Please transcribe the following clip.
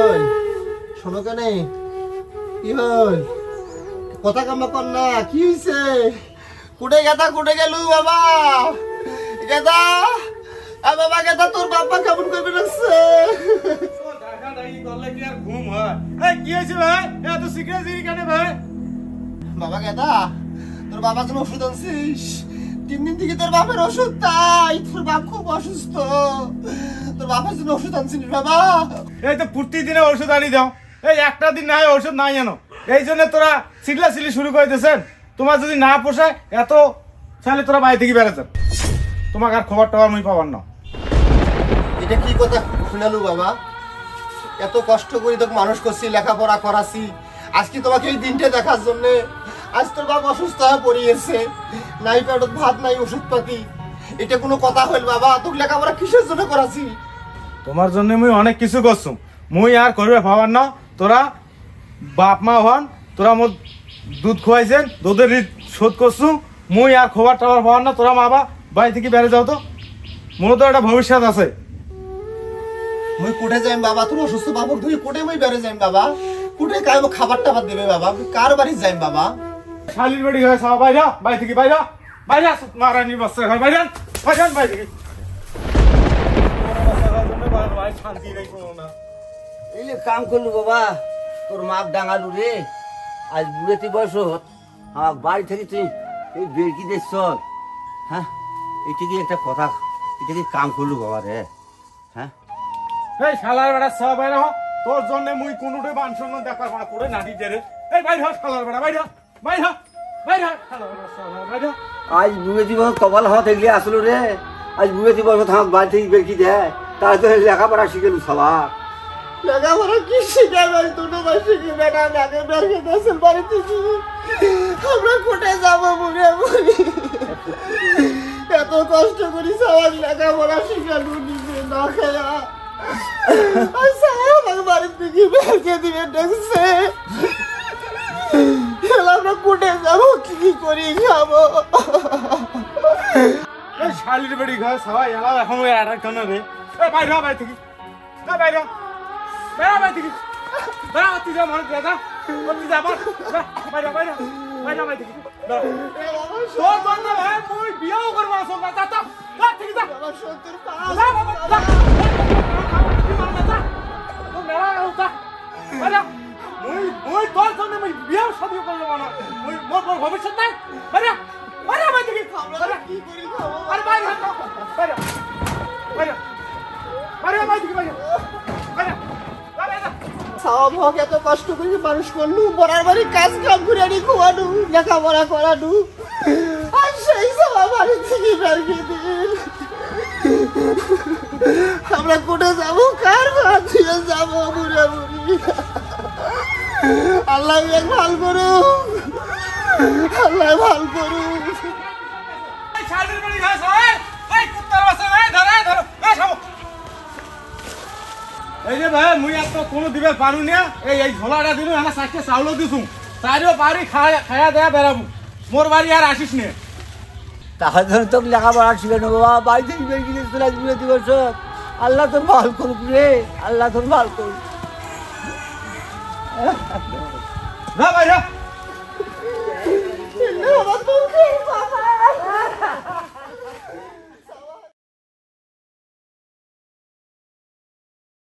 হল শোনো কেন কি হল কথা কামা কর না কি হইছে কুড়ে গেল বাবা গেদা বাবা গেদা তোর বাবা কেমন করবে রাখছে দেখা দেখি করলে কি আর ঘুম হয় এই কি হয়েছে ভাই এত সিক্রেট জিরি কেন ভাই বাবা গেদা তোর বাবার জন্য ওষুধ আনছিস 3 দিন থেকে তোর বাপের ওষুধ তাই তোর বাপ খুব অসুস্থ তোর বাবার জন্য ওষুধ আনছিস বাবা এই তো প্রতিদিনে ওষুধ আনি দাও এই একটা দিন নাই ওষুধ নাই জানো এই জন্য তোরা চিল্লাচিল্লি শুরু করে দিয়েছেন তোমার যদি না পোষায় এত তাহলে তোরা বাড়ি থেকে বেড়াতেন তোমাকে আর খবর টবর মুই পাবার না এটা কি কথা শুনালু বাবা এত কষ্ট করে তোকে মানুষ করছি লেখাপড়া করাছি আজকে তোমাকে এই দিনটা দেখার জন্য আজ তোর বাবা অসুস্থ হয়ে পড়িয়েছে নাই পেটত ভাত নাই ওষুধপাতি এটা কোনো কথা হইল বাবা তোকে লেখাপড়া কিসের জন্য করাছি তোমার জন্য মুই অনেক কিছু করছু মুই আর করবে ভাবার না তোরা বাপ মা হন তোরা মোর দুধ খোয়াইছেন দুধের শোধ করছু মুই আর খবর টবর পাওয়ার না তোরা মা বাবা বাড়ি থেকে বেড়ে যাও তো মোর তো একটা ভবিষ্যৎ আছে মুই কোটে যাইম বাবা তোর অসুস্থ বাবুক ধুই কোটে মুই বেড়ে যাইম বাবা কোটে কাই খাবার টাবার দেবে বাবা কার বাড়ি যাইম বাবা শালির বাড়ি হয়ে সব বাইরা বাড়ি থেকে বাইরা বাইরা মারানি বাচ্চা ঘর বাইরা বাইরান বাড়ি থেকে শান্তি নেই কোনো না এই কাম করলু বাবা তোর মাপ ডাঙালু রে আজ বুড়েতে বয়স আমার বাড়ি থেকে তুই এই বেরকি দেখছ হ্যাঁ এটা কি একটা কথা এটা কি কাম করলু বাবা রে হ্যাঁ এই শালার বেড়া সব বাইরা হ তোর জন্য মুই কোনোটাই মান সম্মান দেখার না করে নাটি দে রে এই বাইরে হ শালার বেড়া বাইরে বাইরে বাইরে শালার বেড়া সব বাইরে আজ বুড়েতে বয়স কপাল হওয়া থাকলে আসলো রে আজ বুড়েতে বয়স আমার বাড়ি থেকে বেরকি দেয় তাই তো লেখাপড়া শিখেলু সবার লেখাপড়া কি শিখাবেন দুটো মাস শিখি বেটা নাকে বের খেতে আসেন বাড়ি থেকে আমরা কোটে যাবো মুড়ে মুড়ি এত কষ্ট করি সবার লেখাপড়া শিখালু নিজে না খায়া আমাকে বাড়ি থেকে বের খেয়ে দিবে দেখছে আমরা কোটে যাবো কি করি খাবো এই শালির বাড়ি ঘর সবাই এলাও এখন ওই অ্যাটাক কেন রে এই বাইরে বাড়ি থেকে বাইরে বেড়া বাড়ি থেকে বেড়া তুই যা মনে দাদা তুই যা বাইরে বাইরে বাইরে বাড়ি থেকে তোর জন্য ভাই মুই বিয়াও করবো না সোনা যা যা ঠিক যা আমার সন্তুর পা যা বাবা যা তুই মার যা তুই মেরা উঠা বাইরে মুই তোর জন্য মুই বিয়াও শাদি করবো না মুই মোর ভবিষ্যৎ নাই বাইরে বাইরে বাড়ি থেকে আমরা কি করি খাবো আরে বাইরে বাইরে বাইরে বাইরে বাড়ি থেকে বাইরে বাইরে সব হোক এত কষ্ট করে মানুষ করলু বড়ার বাড়ি কাজ কাম করে আনি খোয়ানু লেখাপড়া করানু আর সেই সব বাড়ি থেকে বের খেয়ে দিন আমরা কোটে যাবো কার ভাত দিয়ে যাবো বুড়ে বুড়ি আল্লাহ ভাল করুক আল্লাহ ভাল করুক শালির বাড়ি ঘাস হয় এই কুত্তার বাসা এই ধরে ধরো এই সব এই যে ভাই মুই আর তো কোনো দিবে পারু না এই ঝোলাটা দিনু আমার সাথে চাউলও দিছু তাইও পারি খায়া দেয়া বেরাবো মোর বাড়ি আর আসিস নে তাহলে তোকে লেখাপড়া শিখানো বাবা বাড়ি থেকে বেরকি দেখছ আজ বুড়েতে বয়স আল্লাহ তোর ভাল করুক রে আল্লাহ তোর ভাল করুক না ভাই আমার মুখের